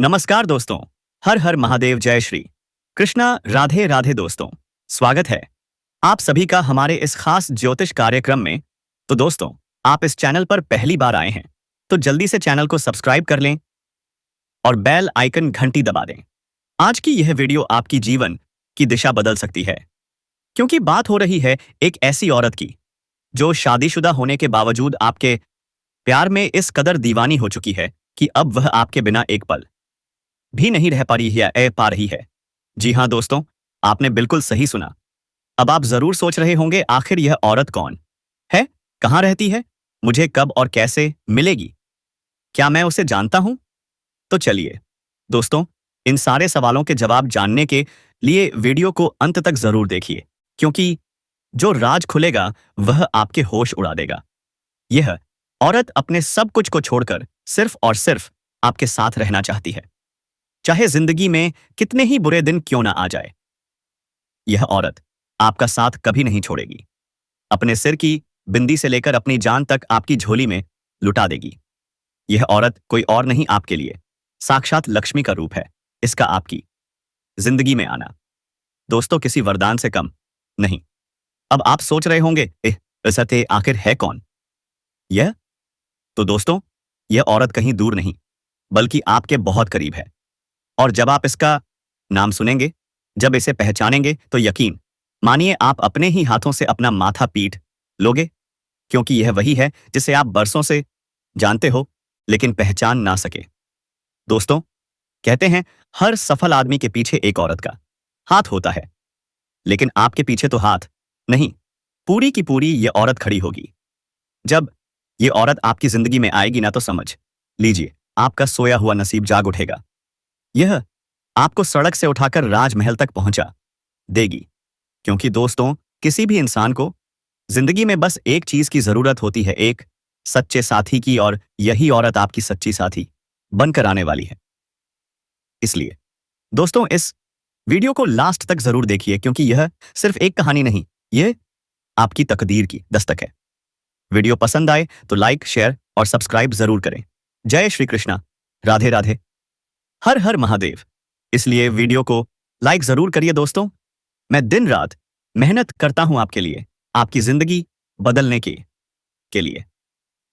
नमस्कार दोस्तों। हर हर महादेव, जय श्री कृष्णा, राधे राधे दोस्तों। स्वागत है आप सभी का हमारे इस खास ज्योतिष कार्यक्रम में। तो दोस्तों, आप इस चैनल पर पहली बार आए हैं तो जल्दी से चैनल को सब्सक्राइब कर लें और बेल आइकन घंटी दबा दें। आज की यह वीडियो आपकी जीवन की दिशा बदल सकती है, क्योंकि बात हो रही है एक ऐसी औरत की जो शादीशुदा होने के बावजूद आपके प्यार में इस कदर दीवानी हो चुकी है कि अब वह आपके बिना एक पल भी नहीं रह पा रही है। जी हाँ दोस्तों, आपने बिल्कुल सही सुना। अब आप जरूर सोच रहे होंगे, आखिर यह औरत कौन है, कहाँ रहती है, मुझे कब और कैसे मिलेगी, क्या मैं उसे जानता हूं? तो चलिए दोस्तों, इन सारे सवालों के जवाब जानने के लिए वीडियो को अंत तक जरूर देखिए, क्योंकि जो राज खुलेगा वह आपके होश उड़ा देगा। यह औरत अपने सब कुछ को छोड़कर सिर्फ और सिर्फ आपके साथ रहना चाहती है, चाहे जिंदगी में कितने ही बुरे दिन क्यों ना आ जाए। यह औरत आपका साथ कभी नहीं छोड़ेगी। अपने सिर की बिंदी से लेकर अपनी जान तक आपकी झोली में लुटा देगी। यह औरत कोई और नहीं, आपके लिए साक्षात लक्ष्मी का रूप है। इसका आपकी जिंदगी में आना दोस्तों किसी वरदान से कम नहीं। अब आप सोच रहे होंगे, सत्य आखिर है कौन यह? तो दोस्तों, यह औरत कहीं दूर नहीं बल्कि आपके बहुत करीब है। और जब आप इसका नाम सुनेंगे, जब इसे पहचानेंगे, तो यकीन मानिए आप अपने ही हाथों से अपना माथा पीट लोगे, क्योंकि यह वही है जिसे आप बरसों से जानते हो लेकिन पहचान ना सके। दोस्तों, कहते हैं हर सफल आदमी के पीछे एक औरत का हाथ होता है, लेकिन आपके पीछे तो हाथ नहीं, पूरी की पूरी यह औरत खड़ी होगी। जब यह औरत आपकी जिंदगी में आएगी ना, तो समझ लीजिए आपका सोया हुआ नसीब जाग उठेगा। यह आपको सड़क से उठाकर राजमहल तक पहुंचा देगी, क्योंकि दोस्तों, किसी भी इंसान को जिंदगी में बस एक चीज की जरूरत होती है, एक सच्चे साथी की, और यही औरत आपकी सच्ची साथी बनकर आने वाली है। इसलिए दोस्तों, इस वीडियो को लास्ट तक जरूर देखिए, क्योंकि यह सिर्फ एक कहानी नहीं, यह आपकी तकदीर की दस्तक है। वीडियो पसंद आए तो लाइक, शेयर और सब्सक्राइब जरूर करें। जय श्री कृष्णा, राधे राधे, हर हर महादेव। इसलिए वीडियो को लाइक जरूर करिए दोस्तों। मैं दिन रात मेहनत करता हूं आपके लिए, आपकी जिंदगी बदलने के लिए।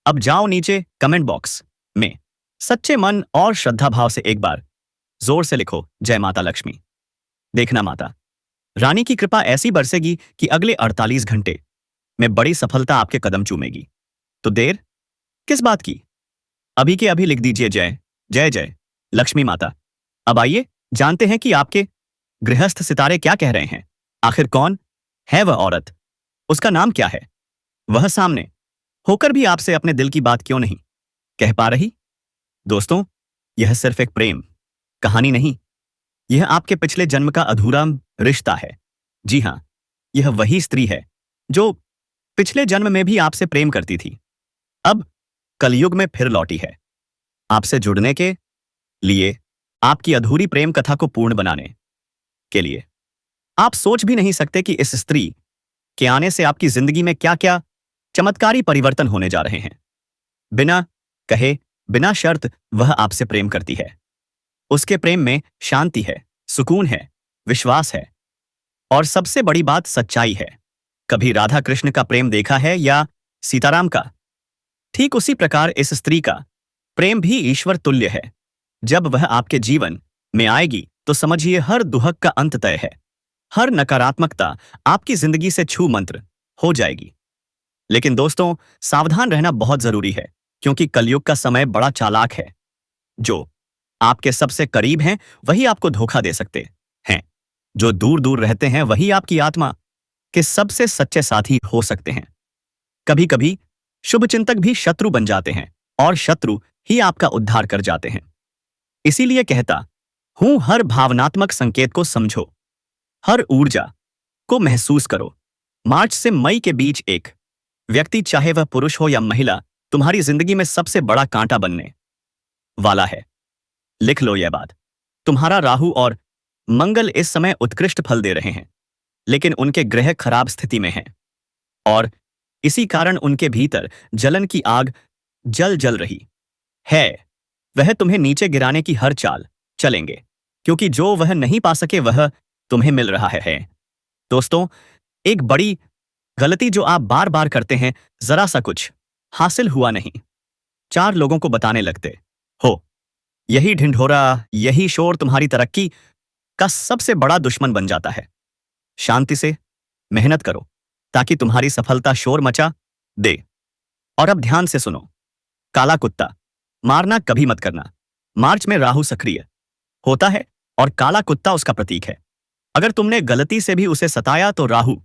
अब जाओ नीचे कमेंट बॉक्स में सच्चे मन और श्रद्धा भाव से एक बार जोर से लिखो, जय माता लक्ष्मी। देखना, माता रानी की कृपा ऐसी बरसेगी कि अगले 48 घंटे में बड़ी सफलता आपके कदम चूमेगी। तो देर किस बात की, अभी के अभी लिख दीजिए, जय जय जय लक्ष्मी माता। अब आइए जानते हैं कि आपके गृहस्थ सितारे क्या कह रहे हैं। आखिर कौन है वह औरत, उसका नाम क्या है, वह सामने होकर भी आपसे अपने दिल की बात क्यों नहीं कह पा रही? दोस्तों, यह सिर्फ एक प्रेम कहानी नहीं, यह आपके पिछले जन्म का अधूरा रिश्ता है। जी हां, यह वही स्त्री है जो पिछले जन्म में भी आपसे प्रेम करती थी, अब कलयुग में फिर लौटी है आपसे जुड़ने के लिए, आपकी अधूरी प्रेम कथा को पूर्ण बनाने के लिए। आप सोच भी नहीं सकते कि इस स्त्री के आने से आपकी जिंदगी में क्या क्या चमत्कारी परिवर्तन होने जा रहे हैं। बिना कहे, बिना शर्त वह आपसे प्रेम करती है। उसके प्रेम में शांति है, सुकून है, विश्वास है, और सबसे बड़ी बात सच्चाई है। कभी राधा कृष्ण का प्रेम देखा है या सीताराम का? ठीक उसी प्रकार इस स्त्री का प्रेम भी ईश्वर तुल्य है। जब वह आपके जीवन में आएगी तो समझिए हर दुहक का अंत तय है, हर नकारात्मकता आपकी जिंदगी से छू मंत्र हो जाएगी। लेकिन दोस्तों, सावधान रहना बहुत जरूरी है, क्योंकि कलयुग का समय बड़ा चालाक है। जो आपके सबसे करीब हैं वही आपको धोखा दे सकते हैं, जो दूर दूर रहते हैं वही आपकी आत्मा के सबसे सच्चे साथी हो सकते हैं। कभी कभी शुभचिंतक भी शत्रु बन जाते हैं, और शत्रु ही आपका उद्धार कर जाते हैं। इसीलिए कहता हूं, हर भावनात्मक संकेत को समझो, हर ऊर्जा को महसूस करो। मार्च से मई के बीच एक व्यक्ति, चाहे वह पुरुष हो या महिला, तुम्हारी जिंदगी में सबसे बड़ा कांटा बनने वाला है। लिख लो यह बात। तुम्हारा राहु और मंगल इस समय उत्कृष्ट फल दे रहे हैं, लेकिन उनके ग्रह खराब स्थिति में हैं, और इसी कारण उनके भीतर जलन की आग जल रही है। वह तुम्हें नीचे गिराने की हर चाल चलेंगे, क्योंकि जो वह नहीं पा सके वह तुम्हें मिल रहा है। दोस्तों, एक बड़ी गलती जो आप बार बार करते हैं, जरा सा कुछ हासिल हुआ नहीं, 4 लोगों को बताने लगते हो। यही ढिंढोरा, यही शोर तुम्हारी तरक्की का सबसे बड़ा दुश्मन बन जाता है। शांति से मेहनत करो ताकि तुम्हारी सफलता शोर मचा दे। और अब ध्यान से सुनो, काला कुत्ता मारना कभी मत करना। मार्च में राहु सक्रिय होता है और काला कुत्ता उसका प्रतीक है। अगर तुमने गलती से भी उसे सताया तो राहु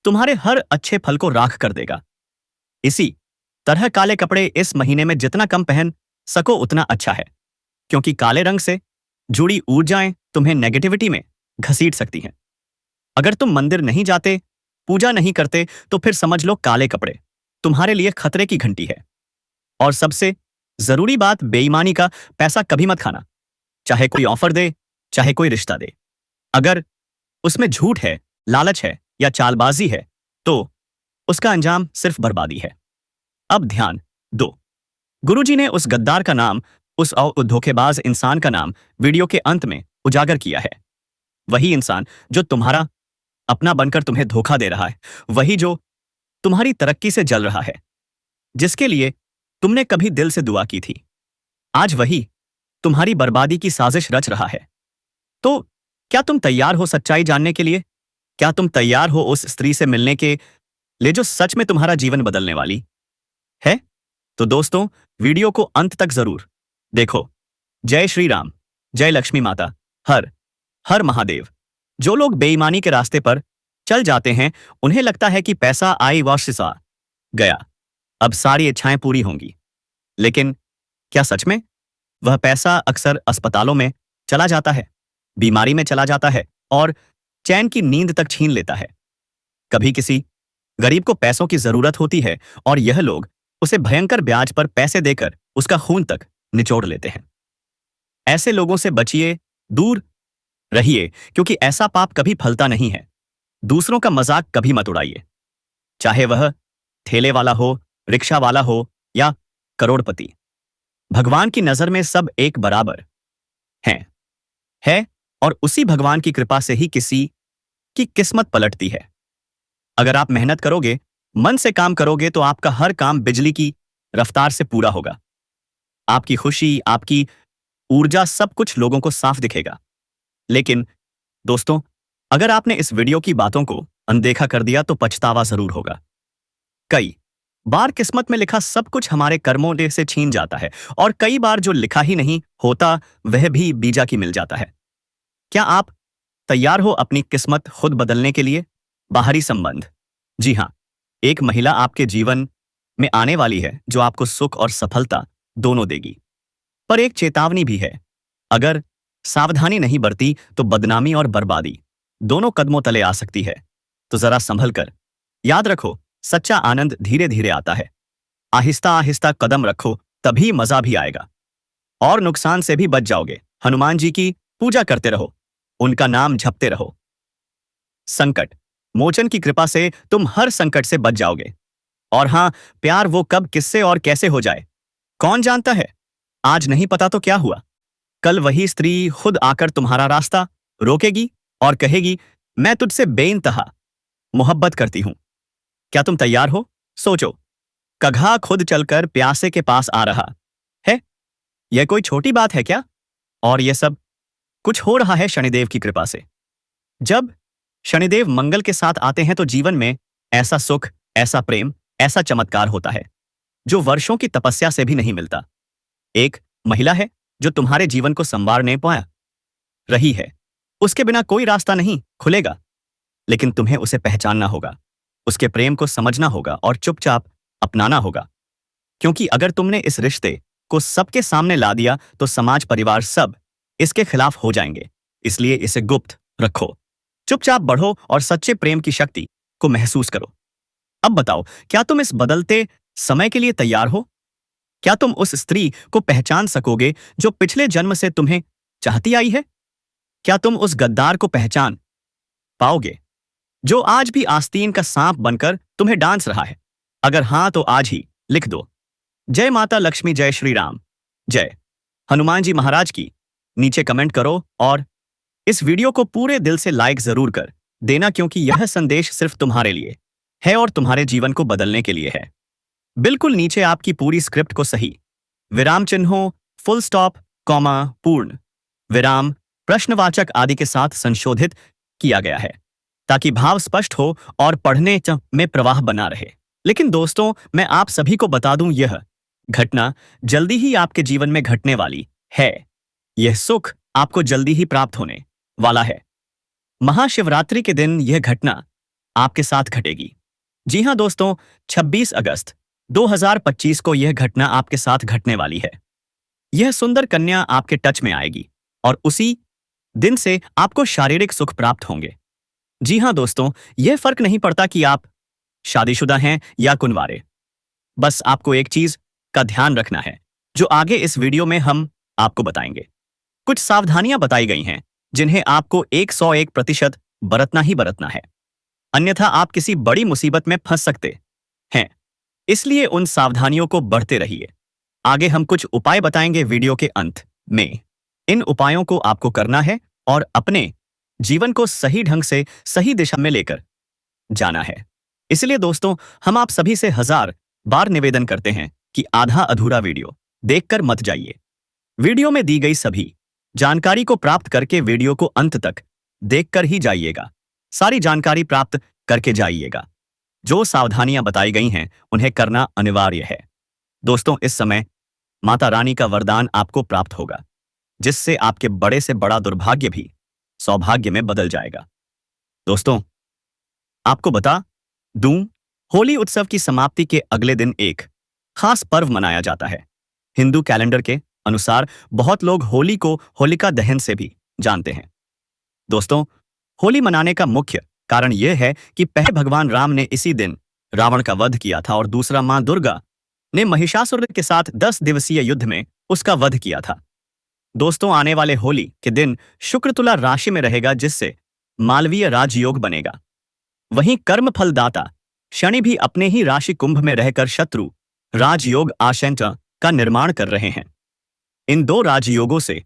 तुम्हारे हर अच्छे फल को राख कर देगा। इसी तरह काले कपड़े इस महीने में जितना कम पहन सको उतना अच्छा है, क्योंकि काले रंग से जुड़ी ऊर्जाएं तुम्हें नेगेटिविटी में घसीट सकती हैं। अगर तुम मंदिर नहीं जाते, पूजा नहीं करते, तो फिर समझ लो काले कपड़े तुम्हारे लिए खतरे की घंटी है। और सबसे जरूरी बात, बेईमानी का पैसा कभी मत खाना। चाहे कोई ऑफर दे, चाहे कोई रिश्ता दे, अगर उसमें झूठ है, लालच है या चालबाजी है, तो उसका अंजाम सिर्फ बर्बादी है। अब ध्यान दो, गुरुजी ने उस गद्दार का नाम, उस धोखेबाज इंसान का नाम वीडियो के अंत में उजागर किया है। वही इंसान जो तुम्हारा अपना बनकर तुम्हें धोखा दे रहा है, वही जो तुम्हारी तरक्की से जल रहा है, जिसके लिए तुमने कभी दिल से दुआ की थी, आज वही तुम्हारी बर्बादी की साजिश रच रहा है। तो क्या तुम तैयार हो सच्चाई जानने के लिए? क्या तुम तैयार हो उस स्त्री से मिलने के लिए जो सच में तुम्हारा जीवन बदलने वाली है? तो दोस्तों, वीडियो को अंत तक जरूर देखो। जय श्री राम, जय लक्ष्मी माता, हर हर महादेव। जो लोग बेईमानी के रास्ते पर चल जाते हैं, उन्हें लगता है कि पैसा आई वाशिसा गया, अब सारी इच्छाएं पूरी होंगी। लेकिन क्या सच में? वह पैसा अक्सर अस्पतालों में चला जाता है, बीमारी में चला जाता है और चैन की नींद तक छीन लेता है। कभी किसी गरीब को पैसों की जरूरत होती है और यह लोग उसे भयंकर ब्याज पर पैसे देकर उसका खून तक निचोड़ लेते हैं। ऐसे लोगों से बचिए, दूर रहिए, क्योंकि ऐसा पाप कभी फलता नहीं है। दूसरों का मजाक कभी मत उड़ाइए, चाहे वह ठेले वाला हो, रिक्शा वाला हो या करोड़पति। भगवान की नजर में सब एक बराबर है और उसी भगवान की कृपा से ही किसी की किस्मत पलटती है। अगर आप मेहनत करोगे, मन से काम करोगे, तो आपका हर काम बिजली की रफ्तार से पूरा होगा। आपकी खुशी, आपकी ऊर्जा, सब कुछ लोगों को साफ दिखेगा। लेकिन दोस्तों, अगर आपने इस वीडियो की बातों को अनदेखा कर दिया तो पछतावा जरूर होगा। कई बार किस्मत में लिखा सब कुछ हमारे कर्मों से छीन जाता है और कई बार जो लिखा ही नहीं होता वह भी बीजा की मिल जाता है। क्या आप तैयार हो अपनी किस्मत खुद बदलने के लिए? बाहरी संबंध, जी हां, एक महिला आपके जीवन में आने वाली है जो आपको सुख और सफलता दोनों देगी। पर एक चेतावनी भी है, अगर सावधानी नहीं बरती तो बदनामी और बर्बादी दोनों कदमों तले आ सकती है। तो जरा संभल कर। याद रखो, सच्चा आनंद धीरे धीरे आता है। आहिस्ता आहिस्ता कदम रखो, तभी मजा भी आएगा और नुकसान से भी बच जाओगे। हनुमान जी की पूजा करते रहो, उनका नाम जपते रहो। संकट मोचन की कृपा से तुम हर संकट से बच जाओगे। और हां, प्यार वो कब, किससे और कैसे हो जाए, कौन जानता है? आज नहीं पता तो क्या हुआ, कल वही स्त्री खुद आकर तुम्हारा रास्ता रोकेगी और कहेगी, मैं तुझसे बेइंतहा मोहब्बत करती हूं। क्या तुम तैयार हो? सोचो, कघा खुद चलकर प्यासे के पास आ रहा है। यह कोई छोटी बात है क्या? और यह सब कुछ हो रहा है शनिदेव की कृपा से। जब शनिदेव मंगल के साथ आते हैं तो जीवन में ऐसा सुख, ऐसा प्रेम, ऐसा चमत्कार होता है जो वर्षों की तपस्या से भी नहीं मिलता। एक महिला है जो तुम्हारे जीवन को संवारने पाया रही है। उसके बिना कोई रास्ता नहीं खुलेगा, लेकिन तुम्हें उसे पहचानना होगा, उसके प्रेम को समझना होगा और चुपचाप अपनाना होगा। क्योंकि अगर तुमने इस रिश्ते को सबके सामने ला दिया तो समाज, परिवार सब इसके खिलाफ हो जाएंगे। इसलिए इसे गुप्त रखो, चुपचाप बढ़ो और सच्चे प्रेम की शक्ति को महसूस करो। अब बताओ, क्या तुम इस बदलते समय के लिए तैयार हो? क्या तुम उस स्त्री को पहचान सकोगे जो पिछले जन्म से तुम्हें चाहती आई है? क्या तुम उस गद्दार को पहचान पाओगे जो आज भी आस्तीन का सांप बनकर तुम्हें डांस रहा है? अगर हां तो आज ही लिख दो, जय माता लक्ष्मी, जय श्री राम, जय हनुमान जी महाराज की। नीचे कमेंट करो और इस वीडियो को पूरे दिल से लाइक जरूर कर देना, क्योंकि यह संदेश सिर्फ तुम्हारे लिए है और तुम्हारे जीवन को बदलने के लिए है। बिल्कुल नीचे आपकी पूरी स्क्रिप्ट को सही विराम चिन्हों, फुल स्टॉप, कॉमा, पूर्ण विराम, प्रश्नवाचक आदि के साथ संशोधित किया गया है ताकि भाव स्पष्ट हो और पढ़ने में प्रवाह बना रहे। लेकिन दोस्तों, मैं आप सभी को बता दूं, यह घटना जल्दी ही आपके जीवन में घटने वाली है। यह सुख आपको जल्दी ही प्राप्त होने वाला है। महाशिवरात्रि के दिन यह घटना आपके साथ घटेगी। जी हां दोस्तों, 26 अगस्त 2025 को यह घटना आपके साथ घटने वाली है। यह सुंदर कन्या आपके टच में आएगी और उसी दिन से आपको शारीरिक सुख प्राप्त होंगे। जी हां दोस्तों, यह फर्क नहीं पड़ता कि आप शादीशुदा हैं या कुंवारे। बस आपको एक चीज का ध्यान रखना है जो आगे इस वीडियो में हम आपको बताएंगे। कुछ सावधानियां बताई गई हैं जिन्हें आपको 101% बरतना ही बरतना है, अन्यथा आप किसी बड़ी मुसीबत में फंस सकते हैं। इसलिए उन सावधानियों को बढ़ते रहिए। आगे हम कुछ उपाय बताएंगे वीडियो के अंत में। इन उपायों को आपको करना है और अपने जीवन को सही ढंग से सही दिशा में लेकर जाना है। इसलिए दोस्तों, हम आप सभी से 1000 बार निवेदन करते हैं कि आधा अधूरा वीडियो देखकर मत जाइए। वीडियो में दी गई सभी जानकारी को प्राप्त करके वीडियो को अंत तक देखकर ही जाइएगा। सारी जानकारी प्राप्त करके जाइएगा। जो सावधानियां बताई गई हैं उन्हें करना अनिवार्य है। दोस्तों, इस समय माता रानी का वरदान आपको प्राप्त होगा, जिससे आपके बड़े से बड़ा दुर्भाग्य भी सौभाग्य में बदल जाएगा। दोस्तों, आपको बता दूं, होली उत्सव की समाप्ति के अगले दिन एक खास पर्व मनाया जाता है। हिंदू कैलेंडर के अनुसार बहुत लोग होली को होलिका दहन से भी जानते हैं। दोस्तों, होली मनाने का मुख्य कारण यह है कि पहले भगवान राम ने इसी दिन रावण का वध किया था और दूसरा मां दुर्गा ने महिषासुर के साथ 10 दिवसीय युद्ध में उसका वध किया था। दोस्तों, आने वाले होली के दिन शुक्र तुला राशि में रहेगा, जिससे मालवीय राजयोग बनेगा। वहीं कर्म फलदाता शनि भी अपने ही राशि कुंभ में रहकर शत्रु राजयोग आशंका का निर्माण कर रहे हैं। इन दो राजयोगों से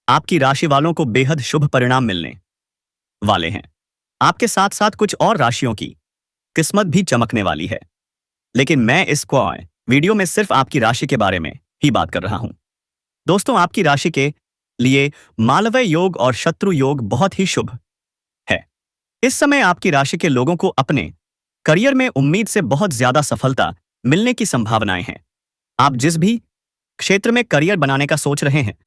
आपकी राशि वालों को बेहद शुभ परिणाम मिलने वाले हैं। आपके साथ साथ कुछ और राशियों की किस्मत भी चमकने वाली है, लेकिन मैं इस वीडियो में सिर्फ आपकी राशि के बारे में ही बात कर रहा हूं। दोस्तों, आपकी राशि के लिए मालवीय योग और शत्रु योग बहुत ही शुभ है। इस समय आपकी राशि के लोगों को अपने करियर में उम्मीद से बहुत ज्यादा सफलता मिलने की संभावनाएं हैं। आप जिस भी क्षेत्र में करियर बनाने का सोच रहे हैं,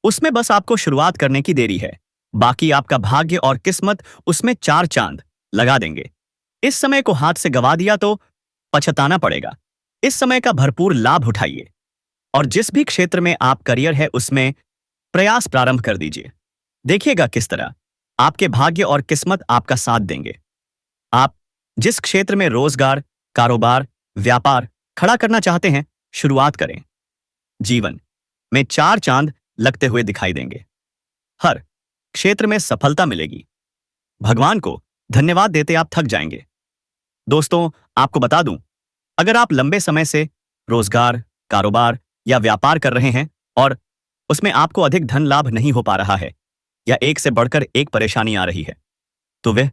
उसमें बस आपको शुरुआत करने की देरी है। बाकी आपका भाग्य और किस्मत उसमें 4 चांद लगा देंगे। इस समय को हाथ से गवा दिया तो पछताना पड़ेगा। इस समय का भरपूर लाभ उठाइए और जिस भी क्षेत्र में आप करियर है उसमें प्रयास प्रारंभ कर दीजिए। देखिएगा किस तरह आपके भाग्य और किस्मत आपका साथ देंगे। आप जिस क्षेत्र में रोजगार, कारोबार, व्यापार खड़ा करना चाहते हैं, शुरुआत करें। जीवन में 4 चांद लगते हुए दिखाई देंगे। हर क्षेत्र में सफलता मिलेगी। भगवान को धन्यवाद देते आप थक जाएंगे। दोस्तों, आपको बता दूं, अगर आप लंबे समय से रोजगार, कारोबार या व्यापार कर रहे हैं और उसमें आपको अधिक धन लाभ नहीं हो पा रहा है या एक से बढ़कर एक परेशानी आ रही है, तो वह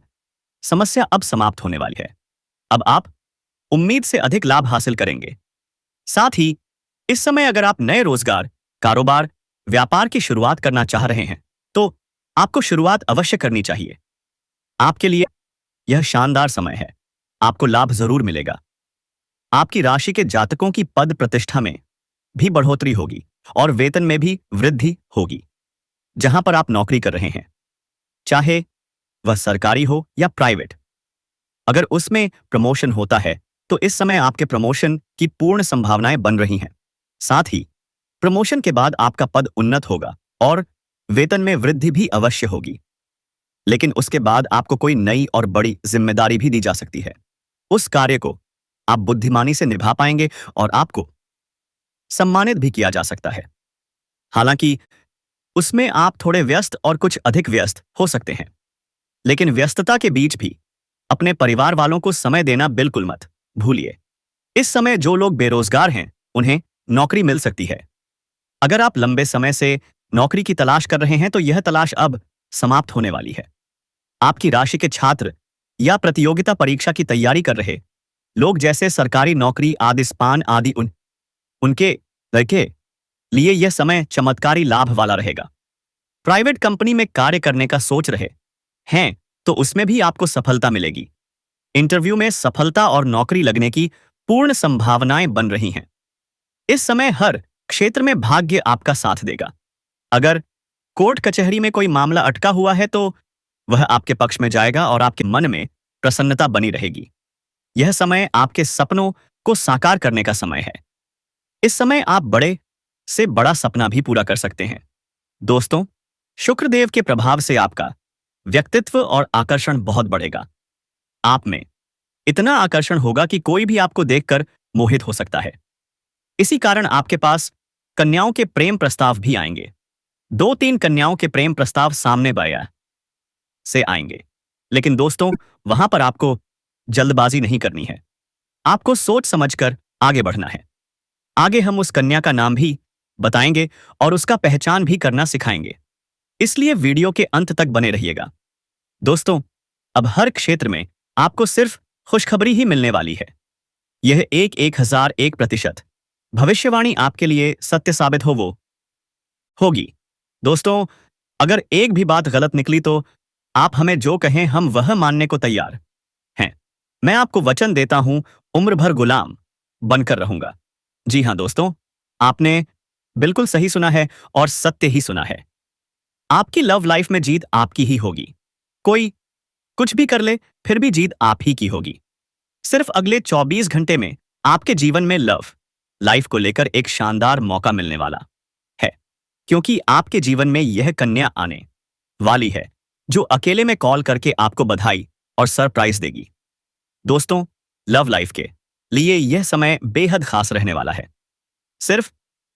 समस्या अब समाप्त होने वाली है। अब आप उम्मीद से अधिक लाभ हासिल करेंगे। साथ ही इस समय अगर आप नए रोजगार, कारोबार, व्यापार की शुरुआत करना चाह रहे हैं, तो आपको शुरुआत अवश्य करनी चाहिए। आपके लिए यह शानदार समय है। आपको लाभ जरूर मिलेगा। आपकी राशि के जातकों की पद प्रतिष्ठा में भी बढ़ोतरी होगी और वेतन में भी वृद्धि होगी। जहां पर आप नौकरी कर रहे हैं, चाहे वह सरकारी हो या प्राइवेट, अगर उसमें प्रमोशन होता है तो इस समय आपके प्रमोशन की पूर्ण संभावनाएं बन रही हैं। साथ ही प्रमोशन के बाद आपका पद उन्नत होगा और वेतन में वृद्धि भी अवश्य होगी। लेकिन उसके बाद आपको कोई नई और बड़ी जिम्मेदारी भी दी जा सकती है। उस कार्य को आप बुद्धिमानी से निभा पाएंगे और आपको सम्मानित भी किया जा सकता है। हालांकि उसमें आप थोड़े व्यस्त और कुछ अधिक व्यस्त हो सकते हैं, लेकिन व्यस्तता के बीच भी अपने परिवार वालों को समय देना बिल्कुल मत भूलिए। इस समय जो लोग बेरोजगार हैं, उन्हें नौकरी मिल सकती है। अगर आप लंबे समय से नौकरी की तलाश कर रहे हैं तो यह तलाश अब समाप्त होने वाली है। आपकी राशि के छात्र या प्रतियोगिता परीक्षा की तैयारी कर रहे लोग जैसे सरकारी नौकरी आदि स्पान आदि उनके लड़के लिए यह समय चमत्कारी लाभ वाला रहेगा। प्राइवेट कंपनी में कार्य करने का सोच रहे हैं तो उसमें भी आपको सफलता मिलेगी। इंटरव्यू में सफलता और नौकरी लगने की पूर्ण संभावनाएं बन रही हैं। इस समय हर क्षेत्र में भाग्य आपका साथ देगा। अगर कोर्ट कचहरी में कोई मामला अटका हुआ है तो वह आपके पक्ष में जाएगा और आपके मन में प्रसन्नता बनी रहेगी। यह समय आपके सपनों को साकार करने का समय है। इस समय आप बड़े से बड़ा सपना भी पूरा कर सकते हैं। दोस्तों, शुक्रदेव के प्रभाव से आपका व्यक्तित्व और आकर्षण बहुत बढ़ेगा। आप में इतना आकर्षण होगा कि कोई भी आपको देखकर मोहित हो सकता है। इसी कारण आपके पास कन्याओं के प्रेम प्रस्ताव भी आएंगे। 2-3 कन्याओं के प्रेम प्रस्ताव सामने बाया से आएंगे। लेकिन दोस्तों, वहां पर आपको जल्दबाजी नहीं करनी है। आपको सोच समझकर आगे बढ़ना है। आगे हम उस कन्या का नाम भी बताएंगे और उसका पहचान भी करना सिखाएंगे। इसलिए वीडियो के अंत तक बने रहिएगा। दोस्तों, अब हर क्षेत्र में आपको सिर्फ खुशखबरी ही मिलने वाली है। यह 1001% भविष्यवाणी आपके लिए सत्य साबित होगी। दोस्तों, अगर एक भी बात गलत निकली तो आप हमें जो कहें हम वह मानने को तैयार हैं। मैं आपको वचन देता हूं, उम्र भर गुलाम बनकर रहूंगा। जी हां दोस्तों, आपने बिल्कुल सही सुना है और सत्य ही सुना है। आपकी लव लाइफ में जीत आपकी ही होगी। कोई कुछ भी कर ले, फिर भी जीत आप ही की होगी। सिर्फ अगले 24 घंटे में आपके जीवन में लव लाइफ को लेकर एक शानदार मौका मिलने वाला है, क्योंकि आपके जीवन में यह कन्या आने वाली है जो अकेले में कॉल करके आपको बधाई और सरप्राइज देगी। दोस्तों, लव लाइफ के लिए यह समय बेहद खास रहने वाला है। सिर्फ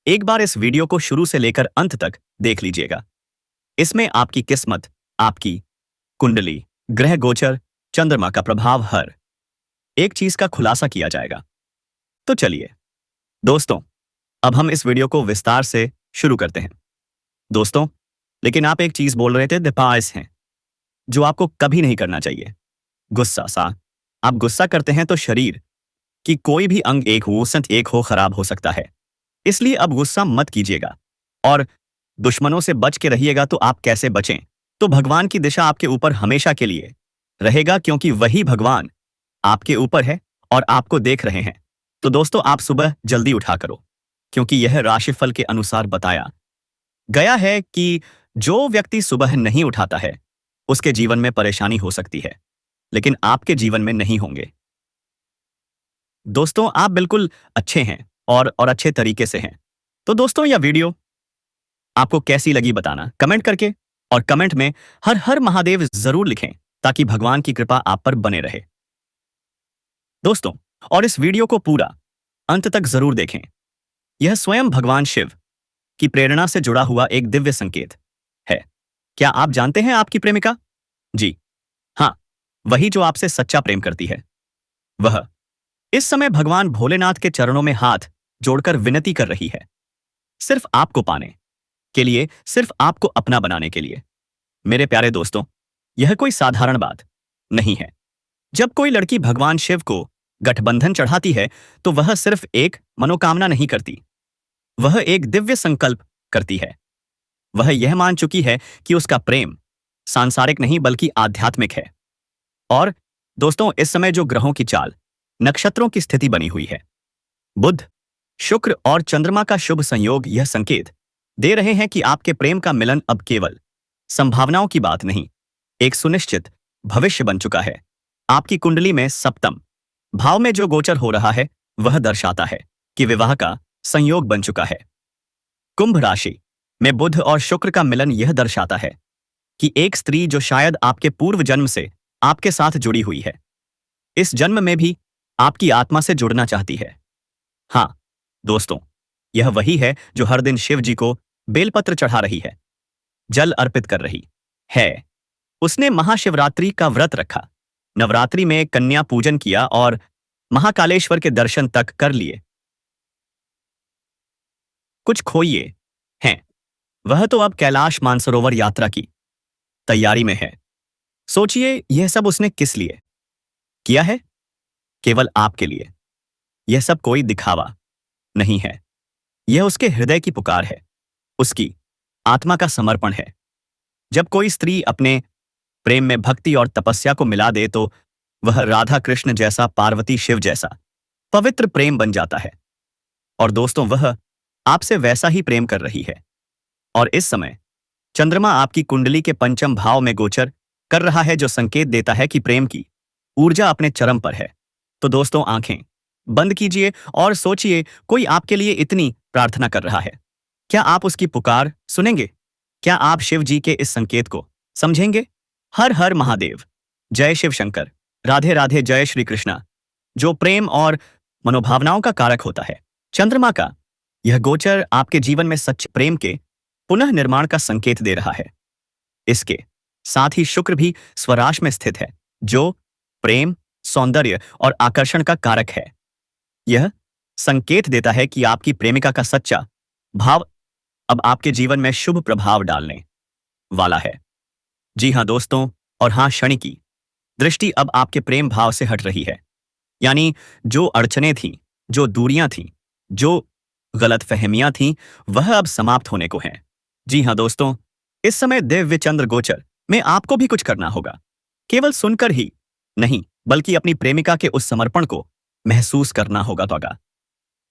एक बार इस वीडियो को शुरू से लेकर अंत तक देख लीजिएगा। इसमें आपकी किस्मत, आपकी कुंडली, ग्रह गोचर, चंद्रमा का प्रभाव, हर एक चीज का खुलासा किया जाएगा। तो चलिए दोस्तों, अब हम इस वीडियो को विस्तार से शुरू करते हैं। दोस्तों, लेकिन आप एक चीज बोल रहे थे, दिपाइस हैं, जो आपको कभी नहीं करना चाहिए। गुस्सा सा आप गुस्सा करते हैं तो शरीर की कोई भी अंग एक हो खराब हो सकता है। इसलिए अब गुस्सा मत कीजिएगा और दुश्मनों से बच के रहिएगा। तो आप कैसे बचें? तो भगवान की दिशा आपके ऊपर हमेशा के लिए रहेगा, क्योंकि वही भगवान आपके ऊपर है और आपको देख रहे हैं। तो दोस्तों, आप सुबह जल्दी उठा करो, क्योंकि यह राशिफल के अनुसार बताया गया है कि जो व्यक्ति सुबह नहीं उठाता है उसके जीवन में परेशानी हो सकती है, लेकिन आपके जीवन में नहीं होंगे। दोस्तों, आप बिल्कुल अच्छे हैं और अच्छे तरीके से हैं। तो दोस्तों, यह वीडियो आपको कैसी लगी बताना कमेंट करके, और कमेंट में हर हर महादेव जरूर लिखें ताकि भगवान की कृपा आप पर बने रहे। दोस्तों, और इस वीडियो को पूरा अंत तक जरूर देखें। यह स्वयं भगवान शिव की प्रेरणा से जुड़ा हुआ एक दिव्य संकेत है। क्या आप जानते हैं आपकी प्रेमिका? जी हाँ, वही जो आपसे सच्चा प्रेम करती है। वह इस समय भगवान भोलेनाथ के चरणों में हाथ जोड़कर विनती कर रही है, सिर्फ आपको पाने के लिए, सिर्फ आपको अपना बनाने के लिए। मेरे प्यारे दोस्तों, यह कोई साधारण बात नहीं है। जब कोई लड़की भगवान शिव को गठबंधन चढ़ाती है तो वह सिर्फ एक मनोकामना नहीं करती, वह एक दिव्य संकल्प करती है। वह यह मान चुकी है कि उसका प्रेम सांसारिक नहीं बल्कि आध्यात्मिक है। और दोस्तों, इस समय जो ग्रहों की चाल, नक्षत्रों की स्थिति बनी हुई है, बुध, शुक्र और चंद्रमा का शुभ संयोग, यह संकेत दे रहे हैं कि आपके प्रेम का मिलन अब केवल संभावनाओं की बात नहीं, एक सुनिश्चित भविष्य बन चुका है। आपकी कुंडली में सप्तम भाव में जो गोचर हो रहा है वह दर्शाता है कि विवाह का संयोग बन चुका है। कुंभ राशि में बुध और शुक्र का मिलन यह दर्शाता है कि एक स्त्री जो शायद आपके पूर्व जन्म से आपके साथ जुड़ी हुई है, इस जन्म में भी आपकी आत्मा से जुड़ना चाहती है। हाँ दोस्तों, यह वही है जो हर दिन शिव जी को बेलपत्र चढ़ा रही है, जल अर्पित कर रही है। उसने महाशिवरात्रि का व्रत रखा, नवरात्रि में कन्या पूजन किया और महाकालेश्वर के दर्शन तक कर लिए। कुछ खोइए हैं वह तो अब कैलाश मानसरोवर यात्रा की तैयारी में है। सोचिए, यह सब उसने किस लिए किया है? केवल आपके लिए। यह सब कोई दिखावा नहीं है। यह उसके हृदय की पुकार है, उसकी आत्मा का समर्पण है। जब कोई स्त्री अपने प्रेम में भक्ति और तपस्या को मिला दे तो वह राधा कृष्ण जैसा, पार्वती शिव जैसा पवित्र प्रेम बन जाता है। और दोस्तों, वह आपसे वैसा ही प्रेम कर रही है। और इस समय चंद्रमा आपकी कुंडली के पंचम भाव में गोचर कर रहा है, जो संकेत देता है कि प्रेम की ऊर्जा अपने चरम पर है। तो दोस्तों, आंखें बंद कीजिए और सोचिए, कोई आपके लिए इतनी प्रार्थना कर रहा है। क्या आप उसकी पुकार सुनेंगे? क्या आप शिव जी के इस संकेत को समझेंगे? हर हर महादेव, जय शिव शंकर, राधे राधे, जय श्री कृष्णा। जो प्रेम और मनोभावनाओं का कारक होता है, चंद्रमा का यह गोचर आपके जीवन में सच्चे प्रेम के पुनः निर्माण का संकेत दे रहा है। इसके साथ ही शुक्र भी स्वराश में स्थित है, जो प्रेम, सौंदर्य और आकर्षण का कारक है। यह संकेत देता है कि आपकी प्रेमिका का सच्चा भाव अब आपके जीवन में शुभ प्रभाव डालने वाला है। जी हां दोस्तों, और हां, शनि की दृष्टि अब आपके प्रेम भाव से हट रही है। यानी जो अड़चनें थीं, जो दूरियां थीं, जो गलतफहमियां थीं, वह अब समाप्त होने को हैं। जी हां दोस्तों, इस समय दिव्य चंद्र गोचर में आपको भी कुछ करना होगा। केवल सुनकर ही नहीं, बल्कि अपनी प्रेमिका के उस समर्पण को महसूस करना होगा। तो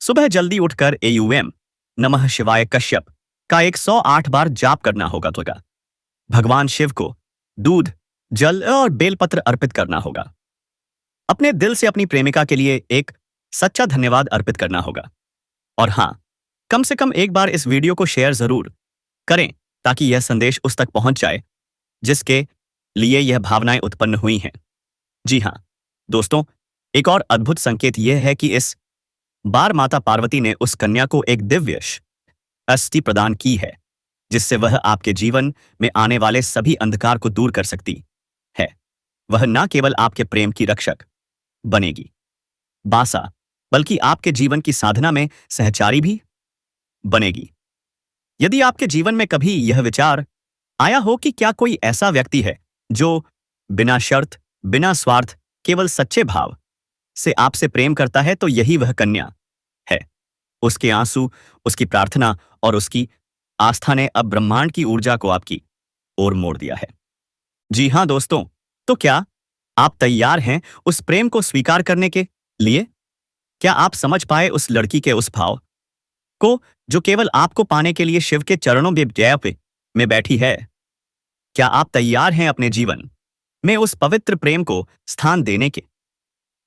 सुबह जल्दी उठकर एयूएम नमः शिवाय कश्यप का 108 बार जाप करना होगा। तो भगवान शिव को दूध, जल और बेलपत्र अर्पित करना होगा। अपने दिल से अपनी प्रेमिका के लिए एक सच्चा धन्यवाद अर्पित करना होगा। और हां, कम से कम एक बार इस वीडियो को शेयर जरूर करें, ताकि यह संदेश उस तक पहुंच जाए जिसके लिए यह भावनाएं उत्पन्न हुई हैं। जी हां दोस्तों, एक और अद्भुत संकेत यह है कि इस बार माता पार्वती ने उस कन्या को एक दिव्य अस्थि प्रदान की है, जिससे वह आपके जीवन में आने वाले सभी अंधकार को दूर कर सकती है। वह न केवल आपके प्रेम की रक्षक बनेगी, बासा, बल्कि आपके जीवन की साधना में सहचारी भी बनेगी। यदि आपके जीवन में कभी यह विचार आया हो कि क्या कोई ऐसा व्यक्ति है जो बिना शर्त, बिना स्वार्थ, केवल सच्चे भाव से आपसे प्रेम करता है, तो यही वह कन्या है। उसके आंसू, उसकी प्रार्थना और उसकी आस्था ने अब ब्रह्मांड की ऊर्जा को आपकी ओर मोड़ दिया है। जी हां दोस्तों, तो क्या आप तैयार हैं उस प्रेम को स्वीकार करने के लिए? क्या आप समझ पाए उस लड़की के उस भाव को, जो केवल आपको पाने के लिए शिव के चरणों में बैठी है? क्या आप तैयार हैं अपने जीवन में उस पवित्र प्रेम को स्थान देने के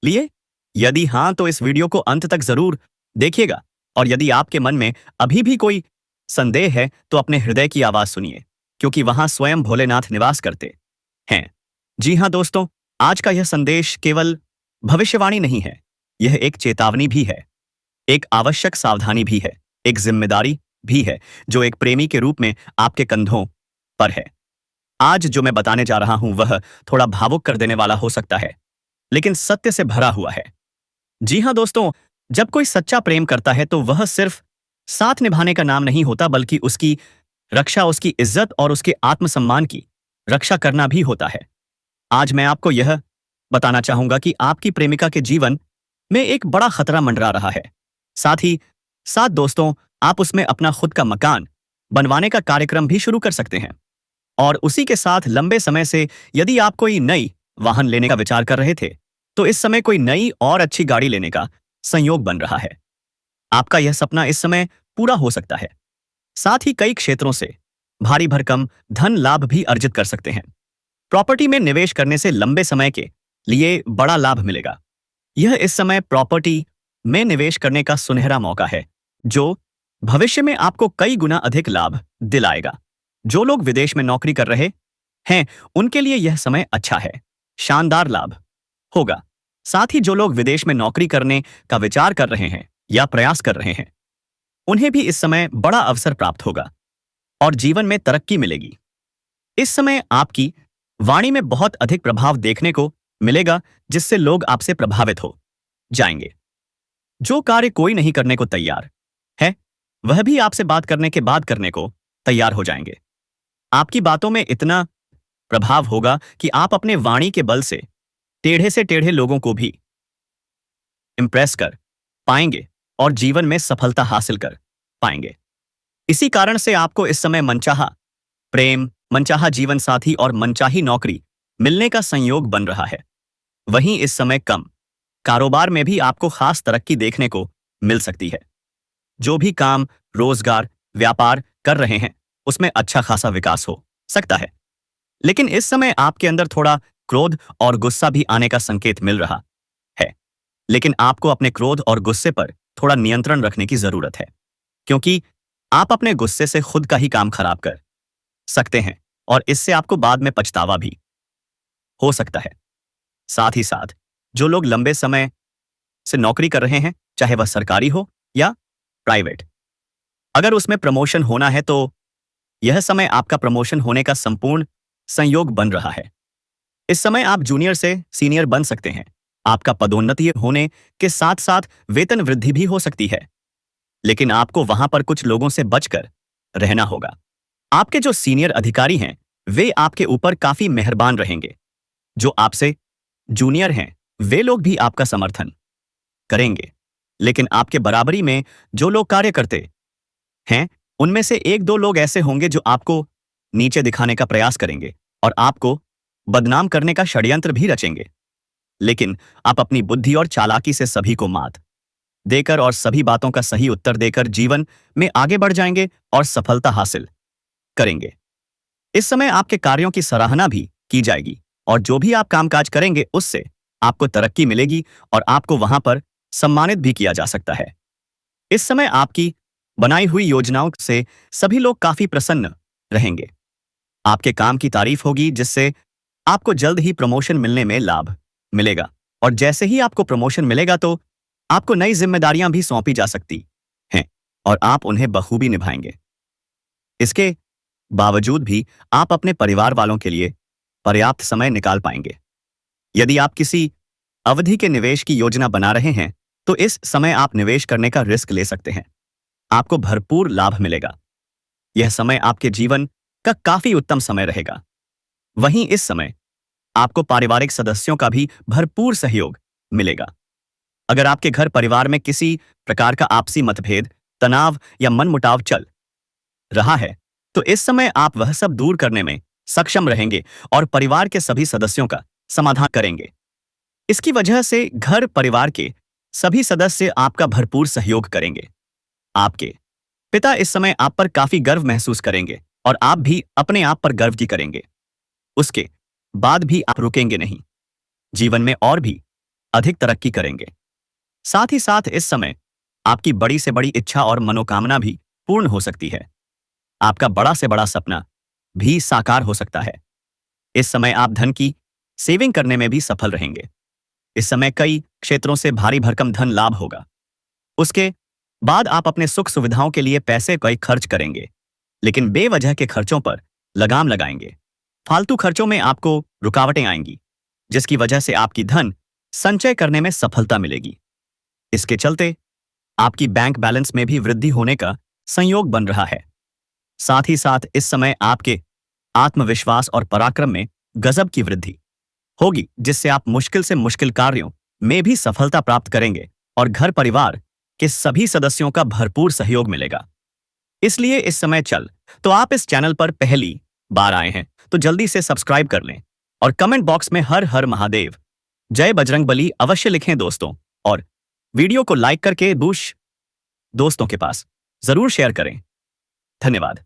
लिए? यदि हां, तो इस वीडियो को अंत तक जरूर देखिएगा। और यदि आपके मन में अभी भी कोई संदेह है, तो अपने हृदय की आवाज सुनिए, क्योंकि वहां स्वयं भोलेनाथ निवास करते हैं। जी हां दोस्तों, आज का यह संदेश केवल भविष्यवाणी नहीं है, यह एक चेतावनी भी है, एक आवश्यक सावधानी भी है, एक जिम्मेदारी भी है, जो एक प्रेमी के रूप में आपके कंधों पर है। आज जो मैं बताने जा रहा हूं, वह थोड़ा भावुक कर देने वाला हो सकता है, लेकिन सत्य से भरा हुआ है। जी हां दोस्तों, जब कोई सच्चा प्रेम करता है, तो वह सिर्फ साथ निभाने का नाम नहीं होता, बल्कि उसकी रक्षा, उसकी इज्जत और उसके आत्मसम्मान की रक्षा करना भी होता है। आज मैं आपको यह बताना चाहूंगा कि आपकी प्रेमिका के जीवन में एक बड़ा खतरा मंडरा रहा है। साथ ही साथ दोस्तों, आप उसमें अपना खुद का मकान बनवाने का कार्यक्रम भी शुरू कर सकते हैं। और उसी के साथ लंबे समय से यदि आप कोई नई वाहन लेने का विचार कर रहे थे, तो इस समय कोई नई और अच्छी गाड़ी लेने का संयोग बन रहा है। आपका यह सपना इस समय पूरा हो सकता है। साथ ही कई क्षेत्रों से भारी भरकम धन लाभ भी अर्जित कर सकते हैं। प्रॉपर्टी में निवेश करने से लंबे समय के लिए बड़ा लाभ मिलेगा। यह इस समय प्रॉपर्टी में निवेश करने का सुनहरा मौका है, जो भविष्य में आपको कई गुना अधिक लाभ दिलाएगा। जो लोग विदेश में नौकरी कर रहे हैं, उनके लिए यह समय अच्छा है, शानदार लाभ होगा। साथ ही जो लोग विदेश में नौकरी करने का विचार कर रहे हैं या प्रयास कर रहे हैं, उन्हें भी इस समय बड़ा अवसर प्राप्त होगा और जीवन में तरक्की मिलेगी। इस समय आपकी वाणी में बहुत अधिक प्रभाव देखने को मिलेगा, जिससे लोग आपसे प्रभावित हो जाएंगे। जो कार्य कोई नहीं करने को तैयार है, वह भी आपसे बात करने के बाद करने को तैयार हो जाएंगे। आपकी बातों में इतना प्रभाव होगा कि आप अपने वाणी के बल से टेढ़े से टेढ़े लोगों को भी इंप्रेस कर पाएंगे और जीवन में सफलता हासिल कर पाएंगे। इसी कारण से आपको इस समय मनचाहा प्रेम, मनचाहा जीवन साथी और मनचाही नौकरी मिलने का संयोग बन रहा है। वहीं इस समय कम कारोबार में भी आपको खास तरक्की देखने को मिल सकती है। जो भी काम, रोजगार, व्यापार कर रहे हैं उसमें अच्छा खासा विकास हो सकता है। लेकिन इस समय आपके अंदर थोड़ा क्रोध और गुस्सा भी आने का संकेत मिल रहा है। लेकिन आपको अपने क्रोध और गुस्से पर थोड़ा नियंत्रण रखने की जरूरत है, क्योंकि आप अपने गुस्से से खुद का ही काम खराब कर सकते हैं और इससे आपको बाद में पछतावा भी हो सकता है। साथ ही साथ जो लोग लंबे समय से नौकरी कर रहे हैं, चाहे वह सरकारी हो या प्राइवेट, अगर उसमें प्रमोशन होना है तो यह समय आपका प्रमोशन होने का संपूर्ण संयोग बन रहा है। इस समय आप जूनियर से सीनियर बन सकते हैं। आपका पदोन्नति होने के साथ साथ वेतन वृद्धि भी हो सकती है, लेकिन आपको वहां पर कुछ लोगों से बचकर रहना होगा। आपके जो सीनियर अधिकारी हैं वे आपके ऊपर काफी मेहरबान रहेंगे। जो आपसे जूनियर हैं वे लोग भी आपका समर्थन करेंगे, लेकिन आपके बराबरी में जो लोग कार्य करते हैं उनमें से एक दो लोग ऐसे होंगे जो आपको नीचे दिखाने का प्रयास करेंगे और आपको बदनाम करने का षड्यंत्र भी रचेंगे। लेकिन आप अपनी बुद्धि और चालाकी से सभी को मात देकर और सभी बातों का सही उत्तर देकर जीवन में आगे बढ़ जाएंगे और सफलता हासिल करेंगे। इस समय आपके कार्यों की सराहना भी की जाएगी और जो भी आप कामकाज करेंगे उससे आपको तरक्की मिलेगी और आपको वहां पर सम्मानित भी किया जा सकता है। इस समय आपकी बनाई हुई योजनाओं से सभी लोग काफी प्रसन्न रहेंगे। आपके काम की तारीफ होगी जिससे आपको जल्द ही प्रमोशन मिलने में लाभ मिलेगा और जैसे ही आपको प्रमोशन मिलेगा तो आपको नई जिम्मेदारियां भी सौंपी जा सकती हैं और आप उन्हें बखूबी निभाएंगे। इसके बावजूद भी आप अपने परिवार वालों के लिए पर्याप्त समय निकाल पाएंगे। यदि आप किसी अवधि के निवेश की योजना बना रहे हैं तो इस समय आप निवेश करने का रिस्क ले सकते हैं। आपको भरपूर लाभ मिलेगा। यह समय आपके जीवन का काफी उत्तम समय रहेगा। वहीं इस समय आपको पारिवारिक सदस्यों का भी भरपूर सहयोग मिलेगा। अगर आपके घर परिवार में किसी प्रकार का आपसी मतभेद, तनाव या मनमुटाव चल रहा है तो इस समय आप वह सब दूर करने में सक्षम रहेंगे और परिवार के सभी सदस्यों का समाधान करेंगे। इसकी वजह से घर परिवार के सभी सदस्य आपका भरपूर सहयोग करेंगे। आपके पिता इस समय आप पर काफी गर्व महसूस करेंगे और आप भी अपने आप पर गर्व की करेंगे। उसके बाद भी आप रुकेंगे नहीं, जीवन में और भी अधिक तरक्की करेंगे। साथ ही साथ इस समय आपकी बड़ी से बड़ी इच्छा और मनोकामना भी पूर्ण हो सकती है। आपका बड़ा से बड़ा सपना भी साकार हो सकता है। इस समय आप धन की सेविंग करने में भी सफल रहेंगे। इस समय कई क्षेत्रों से भारी भरकम धन लाभ होगा। उसके बाद आप अपने सुख सुविधाओं के लिए पैसे कई खर्च करेंगे, लेकिन बेवजह के खर्चों पर लगाम लगाएंगे। फालतू खर्चों में आपको रुकावटें आएंगी, जिसकी वजह से आपकी धन संचय करने में सफलता मिलेगी। इसके चलते आपकी बैंक बैलेंस में भी वृद्धि होने का संयोग बन रहा है। साथ ही साथ इस समय आपके आत्मविश्वास और पराक्रम में गजब की वृद्धि होगी, जिससे आप मुश्किल से मुश्किल कार्यों में भी सफलता प्राप्त करेंगे और घर परिवार के सभी सदस्यों का भरपूर सहयोग मिलेगा। इसलिए इस समय तो आप इस चैनल पर पहली बार आए हैं तो जल्दी से सब्सक्राइब कर लें और कमेंट बॉक्स में हर हर महादेव, जय बजरंगबली अवश्य लिखें दोस्तों, और वीडियो को लाइक करके दोस्तों के पास जरूर शेयर करें। धन्यवाद।